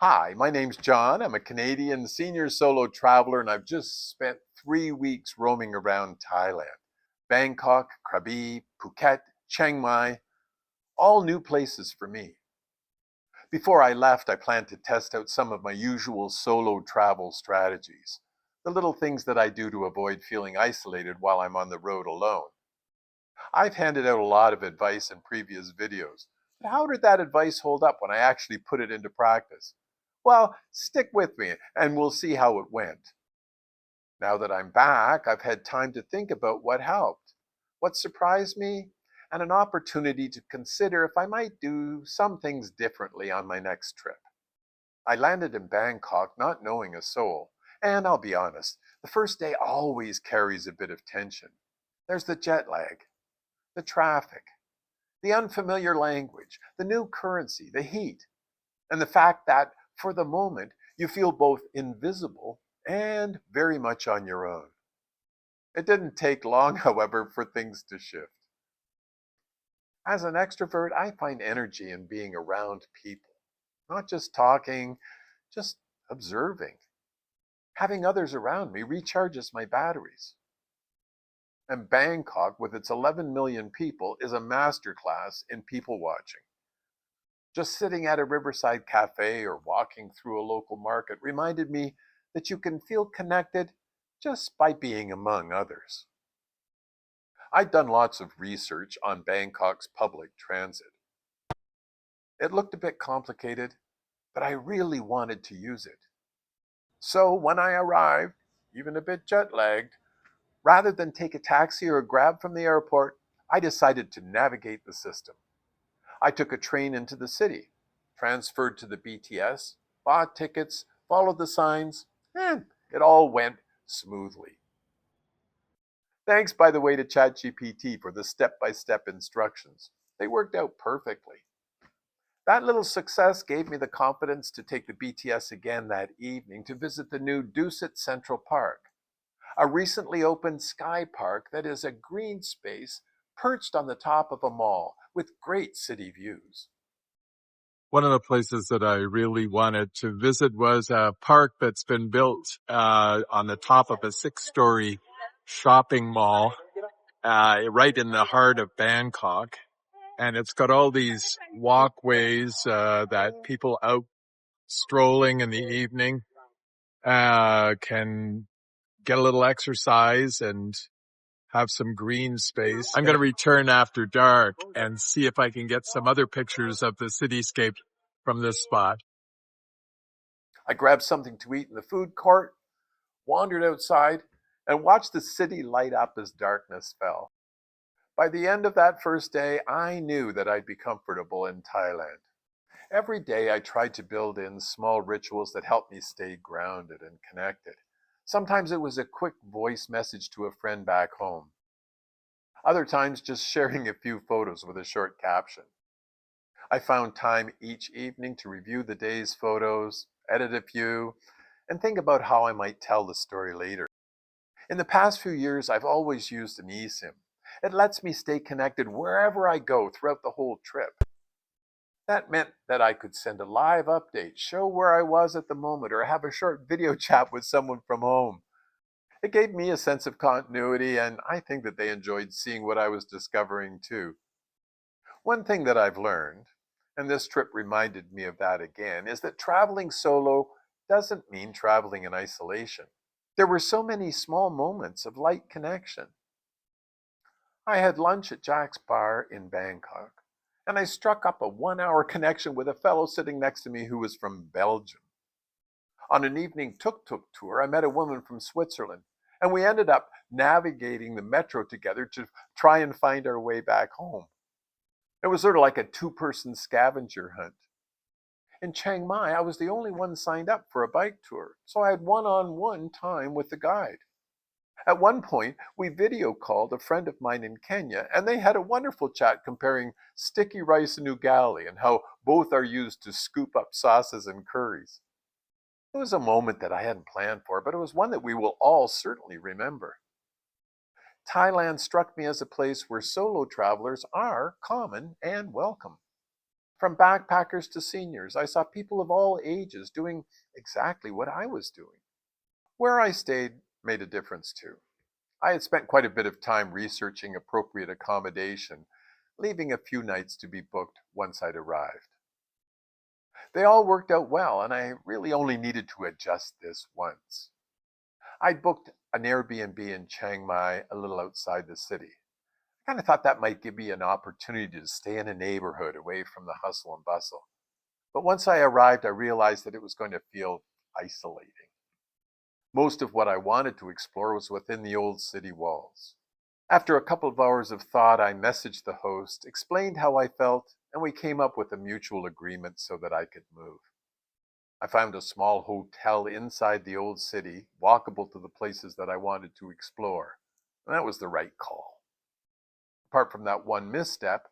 Hi, my name's John. I'm a Canadian senior solo traveler, and I've just spent 3 weeks roaming around Thailand. Bangkok, Krabi, Phuket, Chiang Mai, all new places for me. Before I left, I planned to test out some of my usual solo travel strategies, the little things that I do to avoid feeling isolated while I'm on the road alone. I've handed out a lot of advice in previous videos, but how did that advice hold up when I actually put it into practice? Well, stick with me and we'll see how it went. Now that I'm back, I've had time to think about what helped, what surprised me, and an opportunity to consider if I might do some things differently on my next trip. I landed in Bangkok not knowing a soul, and I'll be honest, the first day always carries a bit of tension. There's the jet lag, the traffic, the unfamiliar language, the new currency, the heat, and the fact that, for the moment, you feel both invisible and very much on your own. It didn't take long, however, for things to shift. As an extrovert, I find energy in being around people, not just talking, just observing. Having others around me recharges my batteries. And Bangkok, with its 11 million people, is a masterclass in people watching. Just sitting at a riverside cafe or walking through a local market reminded me that you can feel connected just by being among others. I'd done lots of research on Bangkok's public transit. It looked a bit complicated, but I really wanted to use it. So when I arrived, even a bit jet lagged, rather than take a taxi or a grab from the airport, I decided to navigate the system. I took a train into the city, transferred to the BTS, bought tickets, followed the signs, and it all went smoothly. Thanks, by the way, to ChatGPT for the step-by-step instructions. They worked out perfectly. That little success gave me the confidence to take the BTS again that evening to visit the new Dusit Central Park, a recently opened sky park that is a green space perched on the top of a mall with great city views. One of the places that I really wanted to visit was a park that's been built on the top of a 6-story shopping mall right in the heart of Bangkok. And it's got all these walkways that people out strolling in the evening can get a little exercise and have some green space. I'm going to return after dark and see if I can get some other pictures of the cityscape from this spot. I grabbed something to eat in the food court, wandered outside, and watched the city light up as darkness fell. By the end of that first day, I knew that I'd be comfortable in Thailand. Every day I tried to build in small rituals that helped me stay grounded and connected. Sometimes it was a quick voice message to a friend back home. Other times just sharing a few photos with a short caption. I found time each evening to review the day's photos, edit a few, and think about how I might tell the story later. In the past few years, I've always used an eSIM. It lets me stay connected wherever I go throughout the whole trip. That meant that I could send a live update, show where I was at the moment, or have a short video chat with someone from home. It gave me a sense of continuity, and I think that they enjoyed seeing what I was discovering too. One thing that I've learned, and this trip reminded me of that again, is that traveling solo doesn't mean traveling in isolation. There were so many small moments of light connection. I had lunch at Jack's Bar in Bangkok, and I struck up a 1 hour connection with a fellow sitting next to me who was from Belgium. On an evening tuk-tuk tour, I met a woman from Switzerland, and we ended up navigating the metro together to try and find our way back home. It was sort of like a two-person scavenger hunt. In Chiang Mai, I was the only one signed up for a bike tour, so I had one-on-one time with the guide. At one point, we video called a friend of mine in Kenya, and they had a wonderful chat comparing sticky rice and ugali and how both are used to scoop up sauces and curries. It was a moment that I hadn't planned for, but it was one that we will all certainly remember. Thailand struck me as a place where solo travelers are common and welcome. From backpackers to seniors, I saw people of all ages doing exactly what I was doing. Where I stayed made a difference too. I had spent quite a bit of time researching appropriate accommodation, leaving a few nights to be booked once I'd arrived. They all worked out well, and I really only needed to adjust this once. I'd booked an Airbnb in Chiang Mai, a little outside the city. I kind of thought that might give me an opportunity to stay in a neighborhood away from the hustle and bustle. But once I arrived, I realized that it was going to feel isolating. Most of what I wanted to explore was within the old city walls. After a couple of hours of thought, I messaged the host, explained how I felt, and we came up with a mutual agreement so that I could move. I found a small hotel inside the old city, walkable to the places that I wanted to explore. And that was the right call. Apart from that one misstep,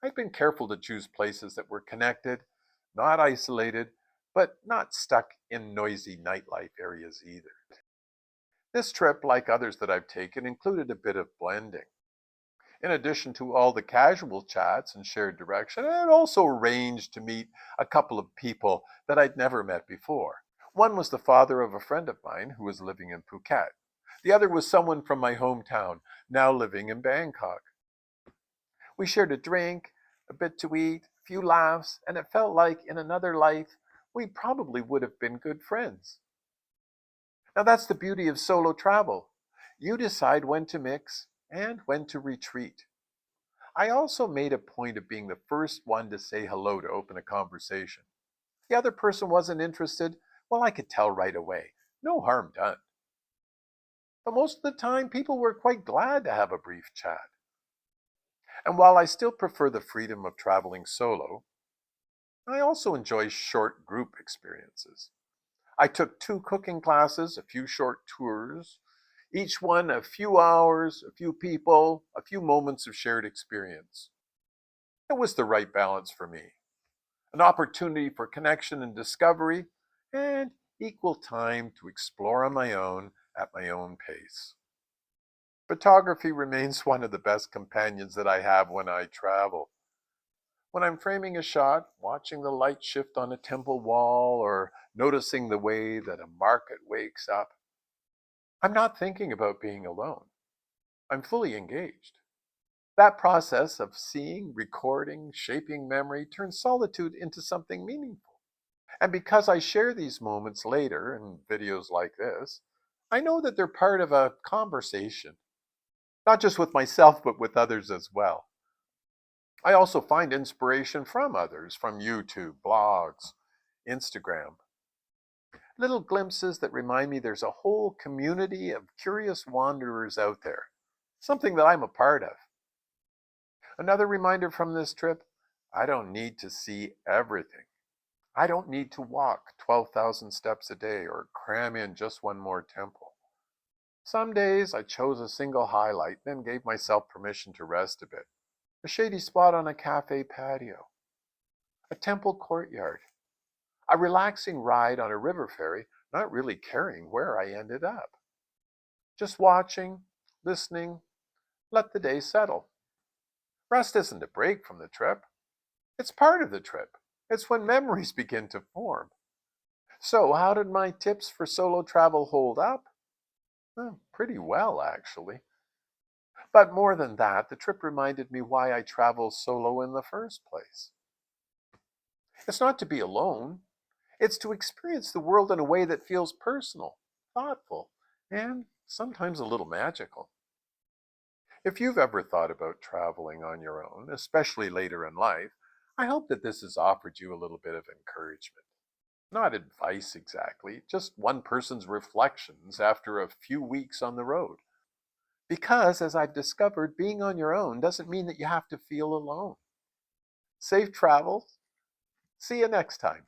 I'd been careful to choose places that were connected, not isolated, but not stuck in noisy nightlife areas either. This trip, like others that I've taken, included a bit of blending. In addition to all the casual chats and shared direction, I had also arranged to meet a couple of people that I'd never met before. One was the father of a friend of mine who was living in Phuket. The other was someone from my hometown, now living in Bangkok. We shared a drink, a bit to eat, a few laughs, and it felt like in another life we probably would have been good friends. Now that's the beauty of solo travel. You decide when to mix and when to retreat. I also made a point of being the first one to say hello to open a conversation. The other person wasn't interested, well, I could tell right away. No harm done. But most of the time, people were quite glad to have a brief chat. And while I still prefer the freedom of traveling solo, I also enjoy short group experiences. I took 2 cooking classes, a few short tours, each one a few hours, a few people, a few moments of shared experience. It was the right balance for me. An opportunity for connection and discovery, and equal time to explore on my own at my own pace. Photography remains one of the best companions that I have when I travel. When I'm framing a shot, watching the light shift on a temple wall, or noticing the way that a market wakes up, I'm not thinking about being alone. I'm fully engaged. That process of seeing, recording, shaping memory turns solitude into something meaningful. And because I share these moments later in videos like this, I know that they're part of a conversation, not just with myself, but with others as well. I also find inspiration from others, from YouTube, blogs, Instagram. Little glimpses that remind me there's a whole community of curious wanderers out there, something that I'm a part of. Another reminder from this trip, I don't need to see everything. I don't need to walk 12,000 steps a day or cram in just one more temple. Some days I chose a single highlight, then gave myself permission to rest a bit. A shady spot on a cafe patio, a temple courtyard, a relaxing ride on a river ferry, not really caring where I ended up. Just watching, listening, let the day settle. Rest isn't a break from the trip. It's part of the trip. It's when memories begin to form. So, how did my tips for solo travel hold up? Pretty well, actually. But more than that, the trip reminded me why I travel solo in the first place. It's not to be alone, it's to experience the world in a way that feels personal, thoughtful, and sometimes a little magical. If you've ever thought about traveling on your own, especially later in life, I hope that this has offered you a little bit of encouragement. Not advice exactly, just one person's reflections after a few weeks on the road. Because, as I've discovered, being on your own doesn't mean that you have to feel alone. Safe travels. See you next time.